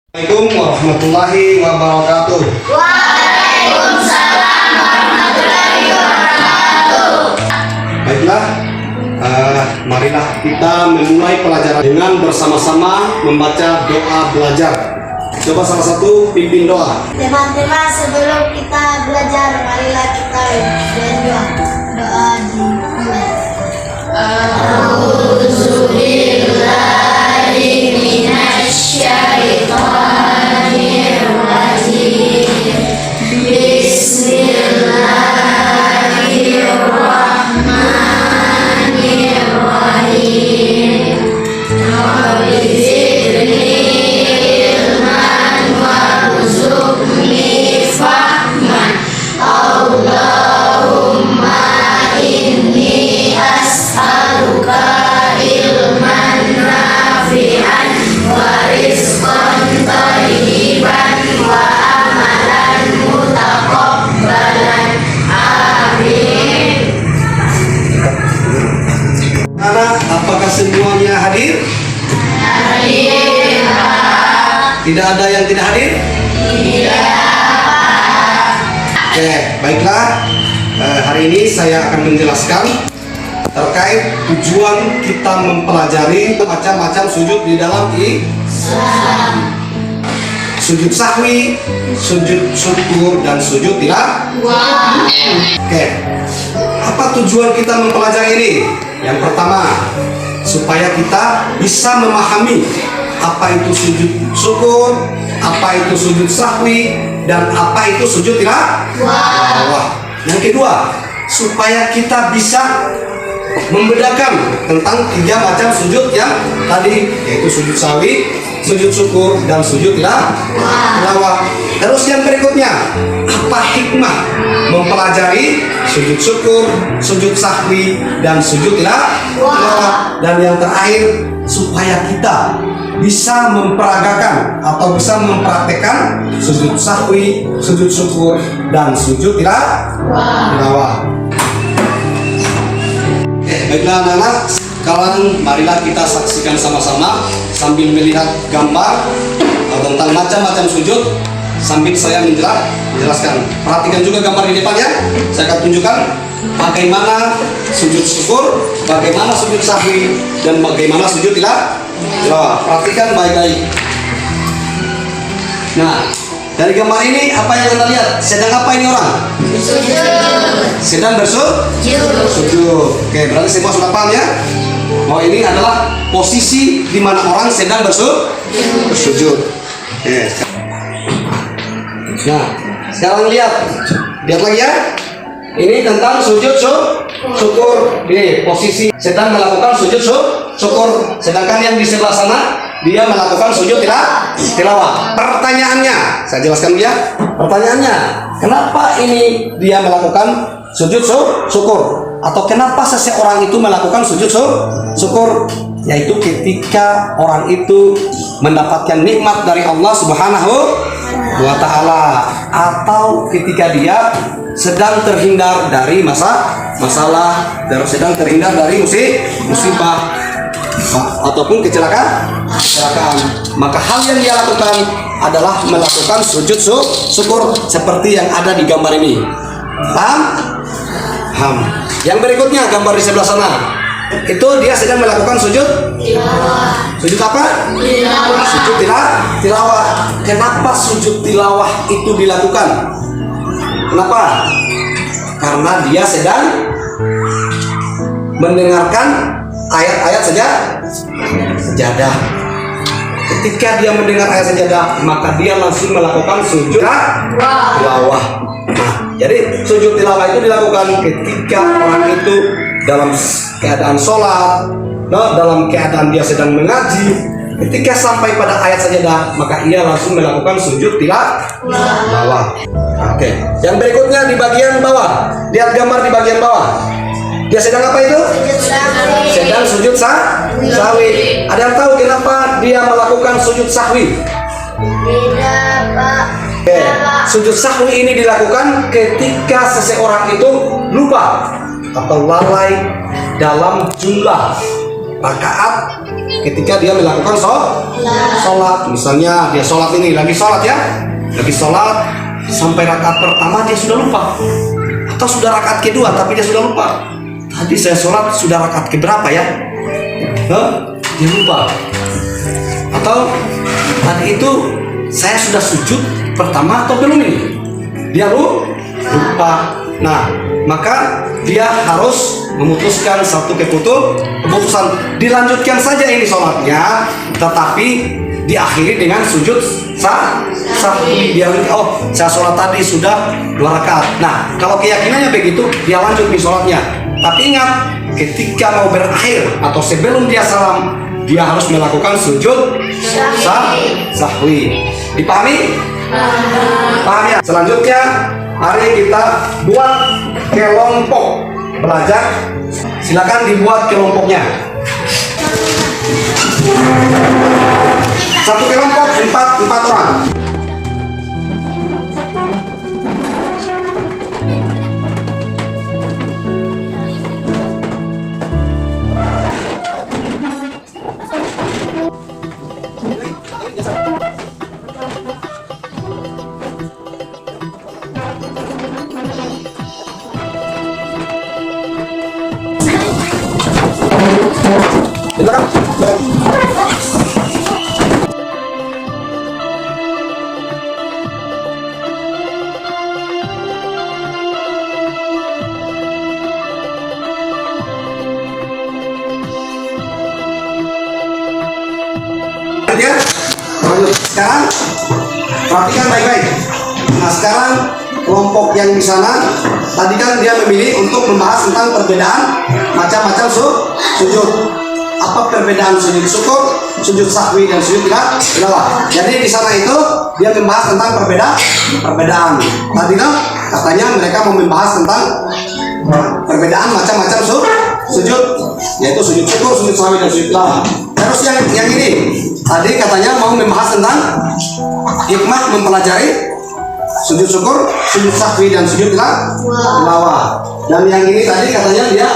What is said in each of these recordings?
Assalamualaikum warahmatullahi wabarakatuh. Waalaikumsalam warahmatullahi wabarakatuh. Baiklah, marilah kita memulai pelajaran dengan bersama-sama membaca doa belajar. Coba salah satu pimpin doa. Teman-teman, sebelum kita belajar, marilah kita berdoa. Doa dimulai. A'udzubillahi minasyaitonirrajim. Bismillahirrahmanirrahim. Rabbi zidni ilman warzuqni fahman. Allahumma inni as'aluka ilman nafi'an wa rizqan thayyiban wa amalan mutaqabbalan. Amin. Anak, apakah semuanya hadir? Hadir. Tidak ada yang tidak hadir? Oke, baiklah. Hari ini saya akan menjelaskan terkait tujuan kita mempelajari macam-macam sujud di dalam Islam. Sujud sahwi, sujud syukur, dan sujud tilawah. Oke, apa tujuan kita mempelajari ini? Yang pertama, supaya kita bisa memahami apa itu sujud syukur, apa itu sujud sahwi, dan apa itu sujud tilawah. Yang kedua, supaya kita bisa membedakan tentang tiga macam sujud yang tadi, yaitu sujud sahwi, sujud syukur, dan sujud tilawah. Terus yang berikutnya, apa hikmah mempelajari sujud syukur, sujud sahwi, dan sujud tilawah. Dan yang terakhir, supaya kita bisa memperagakan atau bisa mempraktekkan sujud sahwi, sujud syukur, dan sujud tilawah. Baiklah anak-anak, sekarang marilah kita saksikan sama-sama sambil melihat gambar tentang macam-macam sujud sambil saya menjelaskan. Perhatikan juga gambar di depan ya. Saya akan tunjukkan bagaimana sujud syukur, bagaimana sujud sahwi, dan bagaimana sujud tilawah. Perhatikan baik-baik. Nah, dari gambar ini apa yang Anda lihat? Sedang apa ini orang? Sedang bersujud. Oke, berarti semua sudah paham ya? Oh, ini adalah posisi di mana orang sedang bersujud. Oke. Nah, sekarang lihat lagi ya. Ini tentang sujud syukur. Ini posisi sedang melakukan sujud syukur. Sedangkan yang di sebelah sana dia melakukan sujud tilawah. Pertanyaannya, saya jelaskan ya. Pertanyaannya, kenapa ini dia melakukan sujud syukur? Atau kenapa seseorang itu melakukan sujud syukur? Yaitu ketika orang itu mendapatkan nikmat dari Allah Subhanahu wa Ta'ala, atau ketika dia sedang terhindar dari masalah, sedang terhindar dari musibah ataupun kecelakaan, maka hal yang dia lakukan adalah melakukan sujud syukur seperti yang ada di gambar ini. Paham? Yang berikutnya gambar di sebelah sana, itu dia sedang melakukan sujud tilawah. Sujud apa? Tilawah. Sujud tilawah. Kenapa sujud tilawah itu dilakukan? Kenapa? Karena dia sedang mendengarkan ayat-ayat sejadah. Ketika dia mendengar ayat sejadah, maka dia langsung melakukan sujud tilawah. Nah, jadi sujud tilawah itu dilakukan ketika orang itu dalam keadaan sholat, dalam keadaan dia sedang mengaji. Ketika sampai pada ayat sajadah, maka ia langsung melakukan sujud tilawah. Oke. Yang berikutnya di bagian bawah. Lihat gambar di bagian bawah. Dia sedang apa itu? Sedang sujud sahwi. Ada yang tahu kenapa dia melakukan sujud sahwi? Tidak, Pak. Oke. Sujud sahwi ini dilakukan ketika seseorang itu lupa atau lalai dalam jumlah rakaat ketika dia melakukan sholat. Misalnya dia sholat ini, lagi sholat ya, lagi sholat sampai rakaat pertama dia sudah lupa, atau sudah rakaat kedua tapi dia sudah lupa. Tadi saya sholat sudah rakaat keberapa ya? Dia lupa. Atau tadi itu saya sudah sujud pertama atau belum ini? Dia lupa. Nah, maka dia harus memutuskan satu keputusan, dilanjutkan saja ini sholatnya, tetapi diakhiri dengan sujud sahwi. Dia saya sholat tadi sudah 2 rakaat. Nah, kalau keyakinannya begitu, dia lanjut di sholatnya. Tapi ingat, ketika mau berakhir atau sebelum dia salam, dia harus melakukan sujud sahwi. Dipahami? Paham ya? Selanjutnya, mari kita buat kelompok belajar. Silakan dibuat kelompoknya. Satu kelompok 4 orang. Ya, sekarang perhatikan baik-baik. Nah, sekarang kelompok yang di sana tadi kan dia memilih untuk membahas tentang perbedaan macam-macam sujud. Apa perbedaan sujud syukur, sujud sahwi dan sujud tilawah. Jadi di sana itu dia membahas tentang perbedaan. Tadi kan katanya mereka mau membahas tentang perbedaan macam-macam sujud, yaitu sujud syukur, sujud sahwi dan sujud tilawah. Terus yang ini tadi katanya mau membahas tentang hikmah mempelajari sujud syukur, sujud sahwi dan sujud tilawah. Dan yang ini tadi katanya dia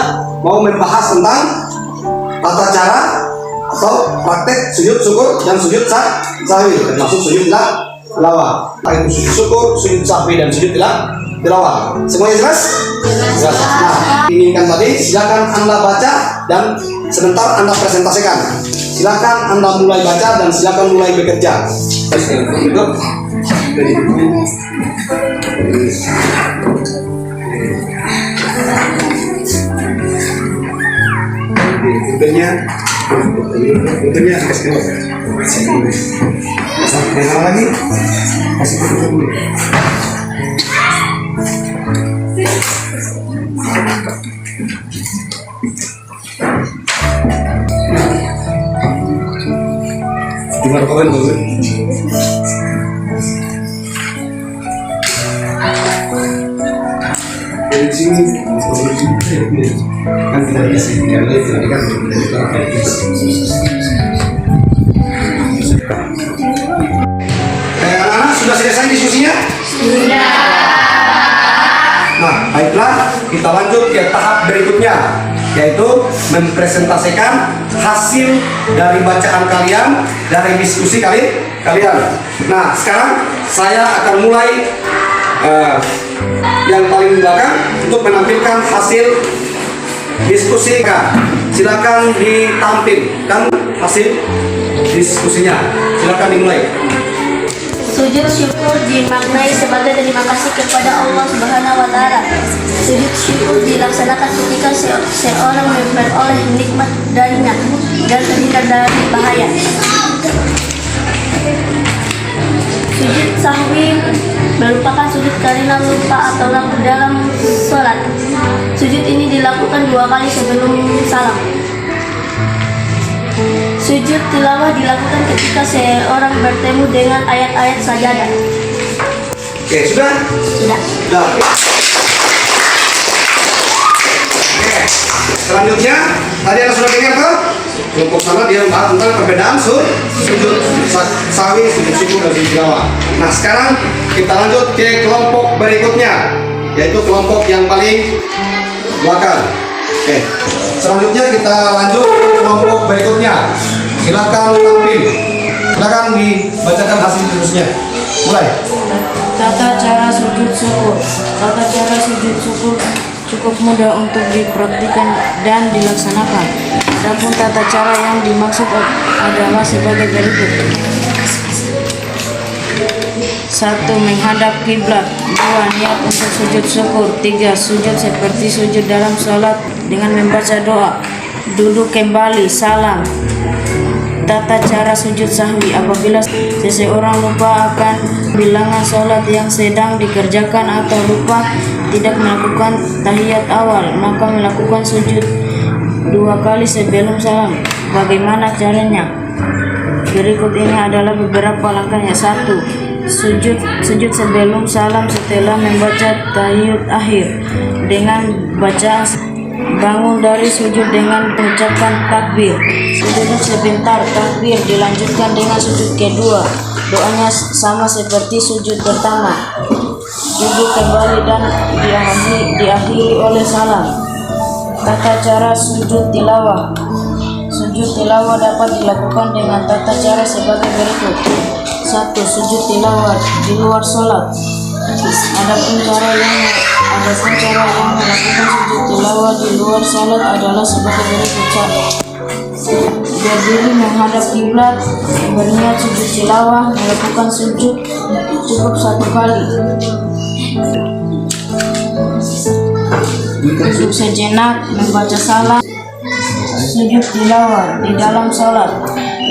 mau membahas tentang tata cara atau praktek sujud syukur dan sujud sahwi, termasuk sujud tilawah. Itu sujud syukur, sujud sahwi dan sujud tilawah. Semuanya jelas? Jelas. Nah, inginkan tadi silakan Anda baca dan sebentar Anda presentasikan. Silakan Anda mulai baca dan silakan mulai bekerja. Butuhnya kasih yang lagi kasih dulu. Gimana kalian dulu? Dari sini kan kita dikasih karena itu kan anak-anak sudah selesai diskusinya? Sudah. Nah, baiklah kita lanjut ke tahap berikutnya, yaitu mempresentasikan hasil dari bacaan kalian, dari diskusi kalian. Nah, sekarang saya akan mulai yang paling belakang untuk menampilkan hasil diskusi. Silakan ditampilkan hasil diskusinya. Silakan dimulai. Sujud syukur dimaknai sebagai terima kasih kepada Allah Subhanahu wa Ta'ala. Sujud syukur dilaksanakan ketika seorang memperoleh nikmat darinya dan terhindar dari bahaya. Sujud sahwi merupakan sujud karena lupa atau lalai dalam sholat. Sujud ini dilakukan 2 kali sebelum salam. Sujud tilawah dilakukan ketika seorang bertemu dengan ayat-ayat sajadah. Oke, sudah? Sudah. Oke, selanjutnya tadi Anda sudah dengar kan? Kelompok sana dia membahas tentang perbedaan sujud sahwi, sujud syukur dan sujud tilawah. Nah, sekarang kita lanjut ke kelompok berikutnya, yaitu kelompok yang paling belakang. Oke, selanjutnya kita lanjut ke kelompok berikutnya. Silakan tampil. Silakan dibacakan hasil terusnya. Mulai. Tata cara sujud syukur. Tata cara sujud syukur cukup mudah untuk dipraktikkan dan dilaksanakan. Adapun tata cara yang dimaksud adalah sebagai berikut. 1. Menghadap kiblat. 2. Niat untuk sujud syukur. 3. Sujud seperti sujud dalam sholat dengan membaca doa. Duduk kembali, salam. Tata cara sujud sahwi. Apabila seseorang lupa akan bilangan sholat yang sedang dikerjakan atau lupa tidak melakukan tahiyat awal, maka melakukan sujud 2 kali sebelum salam. Bagaimana caranya? Berikut ini adalah beberapa langkahnya. 1. Sujud sebelum salam setelah membaca tahiyat akhir dengan bacaan. Bangun dari sujud dengan mengucapkan takbir. Duduk sebentar, takbir. Dilanjutkan dengan sujud kedua. Doanya sama seperti sujud pertama. Duduk kembali dan diakhiri oleh salam. Tata cara sujud tilawah. Sujud tilawah dapat dilakukan dengan tata cara sebagai berikut. 1. Sujud tilawah di luar sholat. Adapun cara yang melakukan sujud tilawah di luar salat adalah sebagai berikut. Berdiri menghadap kiblat, berniat sujud tilawah, melakukan sujud cukup 1 kali. Duduk sejenak, membaca salam, sujud tilawah di dalam salat.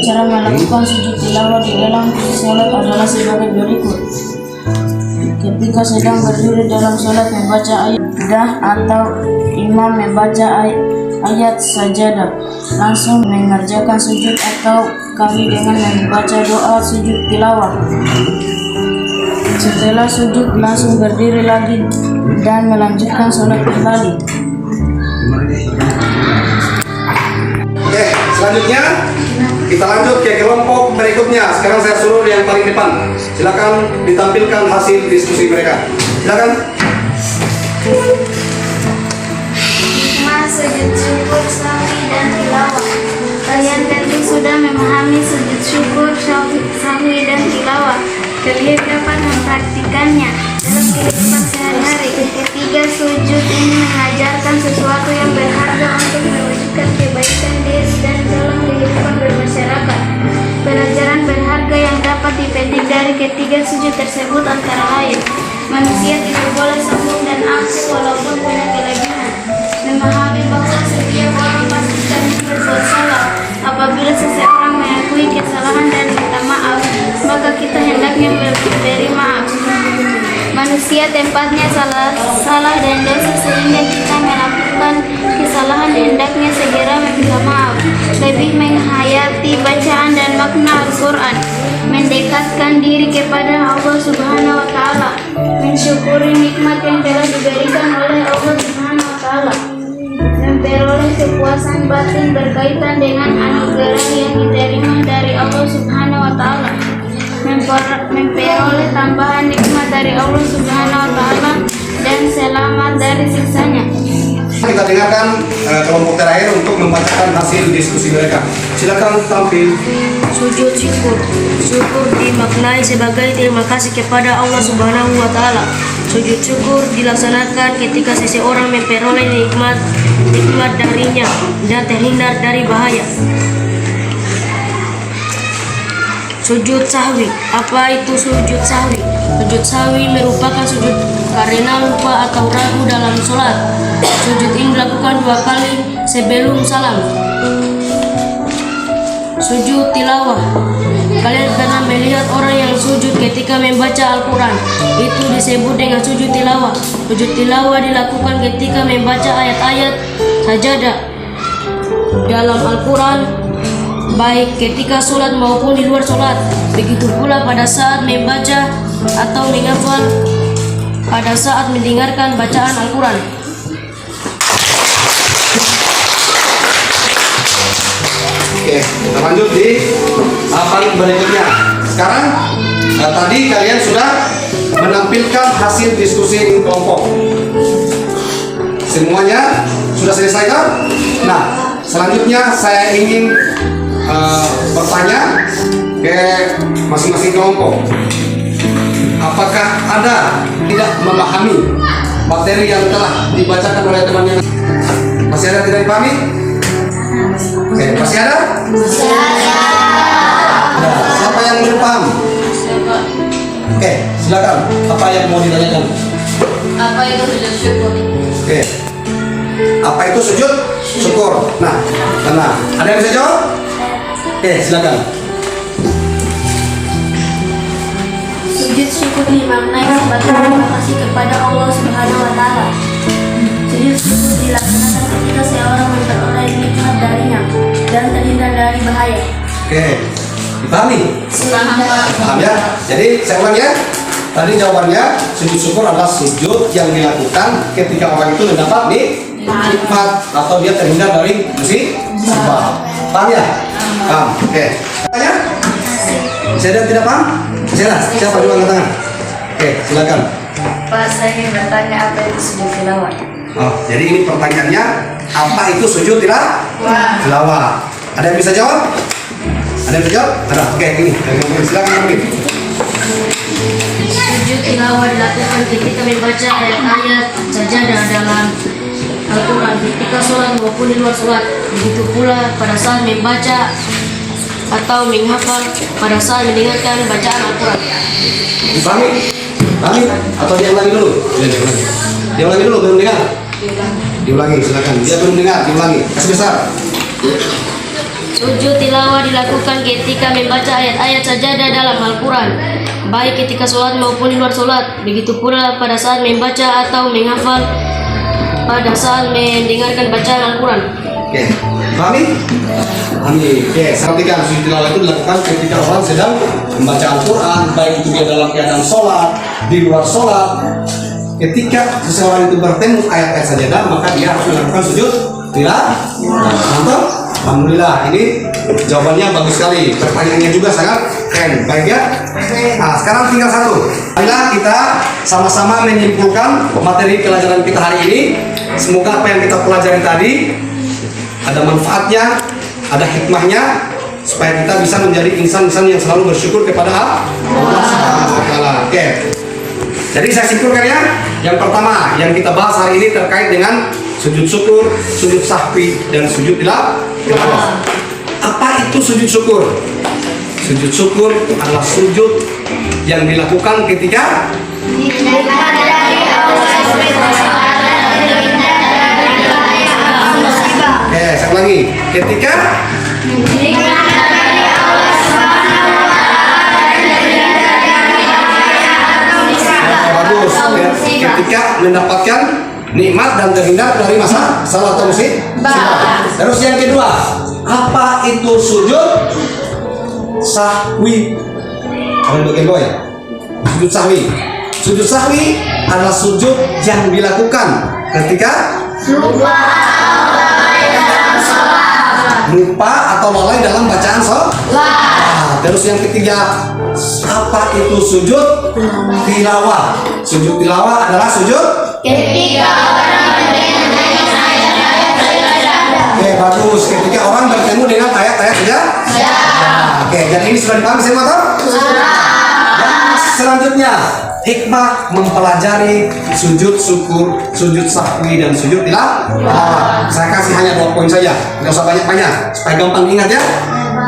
Cara melakukan sujud tilawah di dalam salat adalah sebagai berikut. Ketika sedang berdiri dalam sholat membaca ayat atau imam membaca ayat sajadah, langsung mengerjakan sujud atau kali dengan membaca doa sujud tilawah. Setelah sujud langsung berdiri lagi dan melanjutkan sholat kembali. Oke, selanjutnya kita lanjut ke kelompok berikutnya. Sekarang saya suruh yang paling depan. Silakan ditampilkan hasil diskusi mereka. Silakan. Sujud syukur, sahwi, dan tilawah. Kalian tentu sudah memahami sujud syukur, sahwi, dan tilawah. Kalian dapat mempraktikannya dalam kehidupan sehari-hari. Ketiga sujud ini mengajarkan sesuatu yang berharga untuk mewujudkan kebaikan diri dan dalam kehidupan bermasyarakat. Pelajaran berharga yang dapat dipetik dari ketiga sujud tersebut antara lain: manusia tidak boleh sombong dan angkuh walaupun punya kelebihan. Memahami bahwa setiap orang pasti akan berbuat salah. Apabila seseorang mengakui kesalahan dan minta maaf, maka kita hendaknya memberi maaf. Manusia tempatnya salah dan dosa, sehingga kita melakukan kesalahan hendaknya segera meminta maaf. Lebih menghayati bacaan dan makna Al-Quran, mendekatkan diri kepada Allah Subhanahu wa Ta'ala, mensyukuri nikmat yang telah diberikan oleh Allah Subhanahu wa Ta'ala, memperoleh kepuasan batin berkaitan dengan anugerah yang diterima dari Allah Subhanahu wa Ta'ala, memperoleh tambahan nikmat dari Allah Subhanahu wa Ta'ala, dan selamat dari siksanya. Kita dengarkan kelompok terakhir untuk membacakan hasil diskusi mereka. Silakan tampil. Sujud syukur. Syukur dimaknai sebagai terima kasih kepada Allah Subhanahu wa Ta'ala. Sujud syukur dilaksanakan ketika seseorang memperoleh nikmat darinya dan terhindar dari bahaya. Sujud sahwi. Apa itu sujud sahwi? Sujud sahwi merupakan sujud karena lupa atau ragu dalam sholat. Sujud ini dilakukan 2 kali sebelum salam. Sujud tilawah. Kalian pernah melihat orang yang sujud ketika membaca Al-Quran. Itu disebut dengan sujud tilawah. Sujud tilawah dilakukan ketika membaca ayat-ayat sajadah dalam Al-Quran, baik ketika sholat maupun di luar sholat. Begitu pula pada saat membaca atau menghafal, pada saat mendengarkan bacaan Al-Quran. Oke, kita lanjut di tahapan berikutnya. Sekarang tadi kalian sudah menampilkan hasil diskusi kelompok. Semuanya sudah selesai kan? Nah, selanjutnya saya ingin bertanya ke masing-masing kelompok. Apakah ada tidak memahami materi yang telah dibacakan oleh temannya? Masih ada tidak dipahami? Oke, masih ada? Ada. Siapa yang belum paham? Oke, silakan. Apa yang mau ditanyakan? Apa itu sujud syukur? Oke. Apa itu sujud syukur? Nah, tenang. Ada yang bisa jawab? Oke, silakan. Sujud syukur dimaknai sebagai terima kasih kepada Allah Subhanahu wa Ta'ala. Sujud syukur dilaksanakan ketika seorang memperoleh nikmat darinya dan terhindar dari bahaya. Oke, dipahami? Paham ya? Jadi saya ulang ya. Tadi jawabannya sujud syukur adalah sujud yang dilakukan ketika orang itu mendapat nikmat atau dia terhindar dari musibah. Paham ya? Paham. Oke. Tanya? Bisa ada yang tidak paham? Silakan. Siapa dulu angkat tangan? Oke, silakan. Pak, saya ingin bertanya apa itu sujud tilawah? Oh, jadi ini pertanyaannya apa itu sujud tilawah? Ada yang bisa jawab? Ada yang bisa jawab? Ada. Oke, ini. Silakan mungkin. Sujud tilawah dilakukan ketika membaca ayat-ayat sajadah dalam Al-Quran ketika sholat maupun di luar sholat. Begitu pula pada saat membaca atau menghafal pada saat mendengarkan bacaan Al-Quran. Dipahami? Pahami? Atau diulangi dulu? Diulangi dulu, belum dengar? Diulangi, silakan. Dia belum dengar, diulangi. Kasih besar. Sujud tilawah dilakukan ketika membaca ayat-ayat sajadah dalam Al-Quran, baik ketika sholat maupun di luar sholat. Begitu pula pada saat membaca atau menghafal pada saat mendengarkan bacaan Al-Quran. Oke, pahami? Pahami. Oke, perhatikan sujud tilawah itu dilakukan ketika orang sedang membaca Al-Quran, baik itu dia dalam keadaan sholat, di luar sholat. Ketika seseorang itu bertemu ayat-ayat sajadah, maka dia harus melakukan sujud tilawah. Mantap? Alhamdulillah, ini jawabannya bagus sekali. Pertanyaannya juga sangat keren. Baik ya? Nah, sekarang tinggal satu. Marilah kita sama-sama menyimpulkan materi pelajaran kita hari ini. Semoga apa yang kita pelajari tadi ada manfaatnya, ada hikmahnya, supaya kita bisa menjadi insan-insan yang selalu bersyukur kepada Allah Subhanahu wa Ta'ala. Oke. Jadi saya simpulkan ya. Yang pertama yang kita bahas hari ini terkait dengan sujud syukur, sujud sahwi, dan sujud tilawah. Apa itu sujud syukur? Sujud syukur adalah sujud yang dilakukan ketika saya ulangi. Ketika bagus. Ketika mendapatkan nikmat dan terhindar dari masalah atau musibah. Terus yang kedua, apa itu sujud sahwi? Kalian bagian bawah ya? Sujud sahwi. Sujud sahwi adalah sujud yang dilakukan ketika lupa atau lalai dalam bacaan sholat. Terus yang ketiga, apa itu sujud tilawah? Sujud tilawah adalah sujud Ketika orang bertemu dengan ayat-ayat sajadah. Oke, bagus. Ketika orang bertemu dengan ayat-ayat sajadah. Oke, jadi ini sudah dipahami semua toh? Dan selanjutnya, hikmah mempelajari sujud syukur, sujud sahwi, dan sujud tilawah. Saya kasih hanya 2 poin saja, nggak usah banyak-banyak, supaya gampang ingat ya.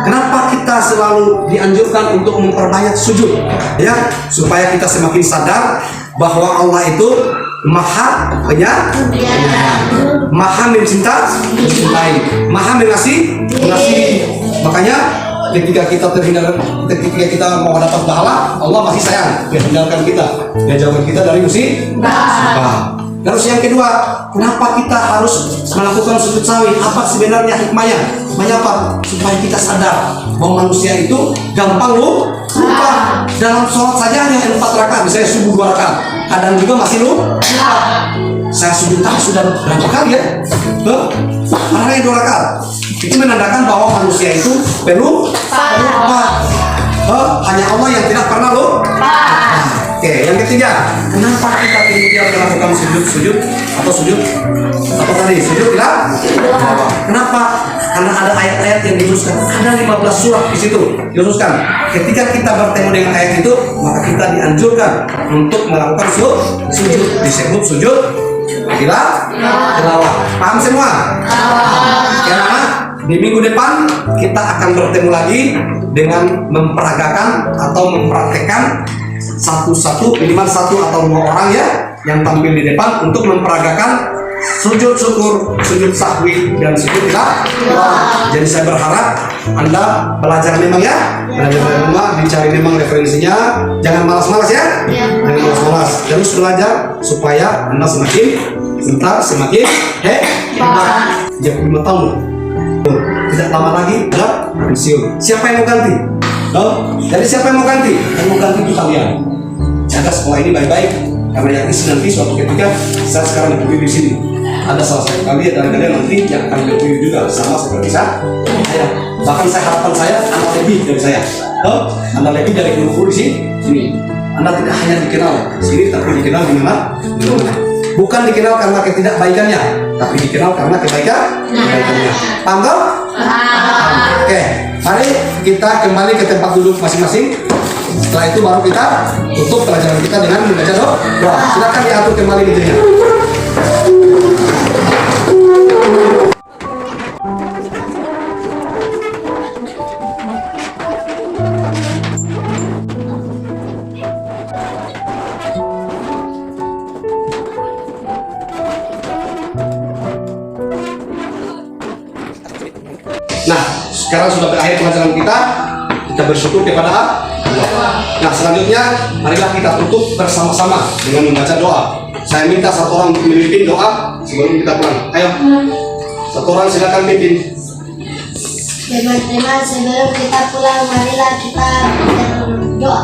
Kenapa kita selalu dianjurkan untuk memperbanyak sujud? Ya, supaya kita semakin sadar bahwa Allah itu Maha Penyayang, Maha mencintai, Maha mengasihi. Makanya ketika kita terhindar, ketika kita mau dapat pahala, Allah masih sayang, dia hindarkan kita, dia jauhkan kita dari musibah. Terus yang kedua, kenapa kita harus melakukan sujud sahwi? Apa sebenarnya hikmahnya? Hikmahnya apa? Supaya kita sadar bahwa manusia itu gampang lupa. Dalam sholat saja hanya 4 rakaat, misalnya subuh 2 rakaat, kadang juga masih lupa. Saya sujud sudah berapa kali ya? Hanya 2 rakaat. Itu menandakan bahwa manusia itu perlu lupa. Hanya Allah yang tidak pernah lupa. Oke, yang ketiga, kenapa kita tidak kemudian melakukan sujud atau sujud apa tadi? Sujud tidak? Kenapa? Karena ada ayat-ayat yang dikhususkan. Ada 15 surah di situ dikhususkan. Ketika kita bertemu dengan ayat itu, maka kita dianjurkan untuk melakukan sujud. Disebut sujud tilawah. Paham semua? Karena di minggu depan kita akan bertemu lagi dengan memperagakan atau mempraktekkan minimal satu atau dua orang ya yang tampil di depan untuk memperagakan sujud syukur, sujud sahwi dan sujud tilawah. Jadi saya berharap Anda belajar memang ya, belajar memang, dicari memang referensinya, jangan malas-malas ya, jangan malas-malas, terus belajar supaya Anda semakin pintar, semakin hebat. 35 tahun, tidak lama lagi sudah pensiun. Siapa yang mau ganti? Jadi siapa yang mau ganti? Yang mau ganti itu kalian. Jaga sekolah ini baik-baik, karena yang isi nanti suatu ketika saya sekarang dipilih di sini. Ada salah satu kalian dari kalian nanti yang akan dipilih juga sama seperti saya. Bahkan harapan saya Anda lebih dari saya. Anda lebih dari guru-guru di sini. Anda tidak hanya dikenal di sini, tapi dikenal di mana? Bukan dikenal karena ketidakbaikannya, tapi dikenal karena kebaikannya. Paham toh? Oke, mari kita kembali ke tempat duduk masing-masing. Setelah itu baru kita tutup pelajaran kita dengan membaca doa. Silakan diatur kembali mejanya. Nah, sekarang sudah berakhir pelajaran kita bersyukur kepada Allah. Nah, selanjutnya marilah kita tutup bersama-sama dengan membaca doa. Saya minta satu orang untuk memimpin doa sebelum kita pulang. Ayo, satu orang silakan pimpin. Teman-teman, sebelum kita pulang, marilah kita berdoa.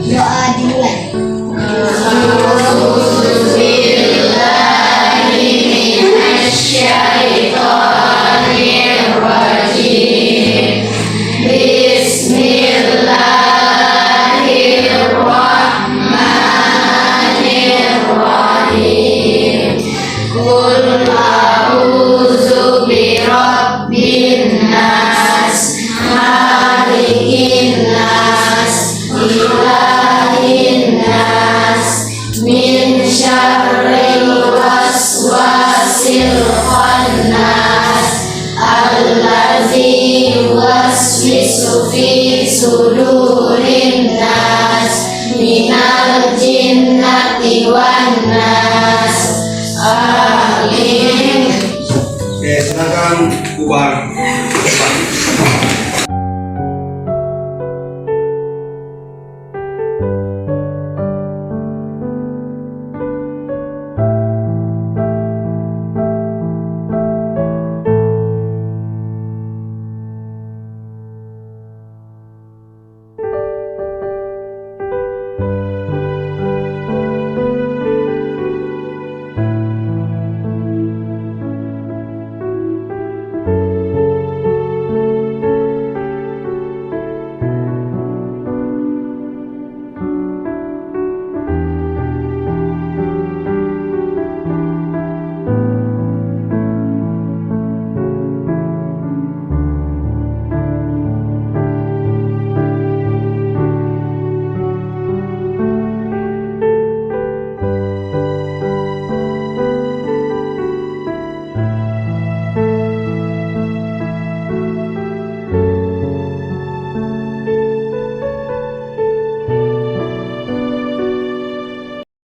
Doa dimulai. sudurin nas minal jinnati wan nas. Amin. Oke, silakan bubar.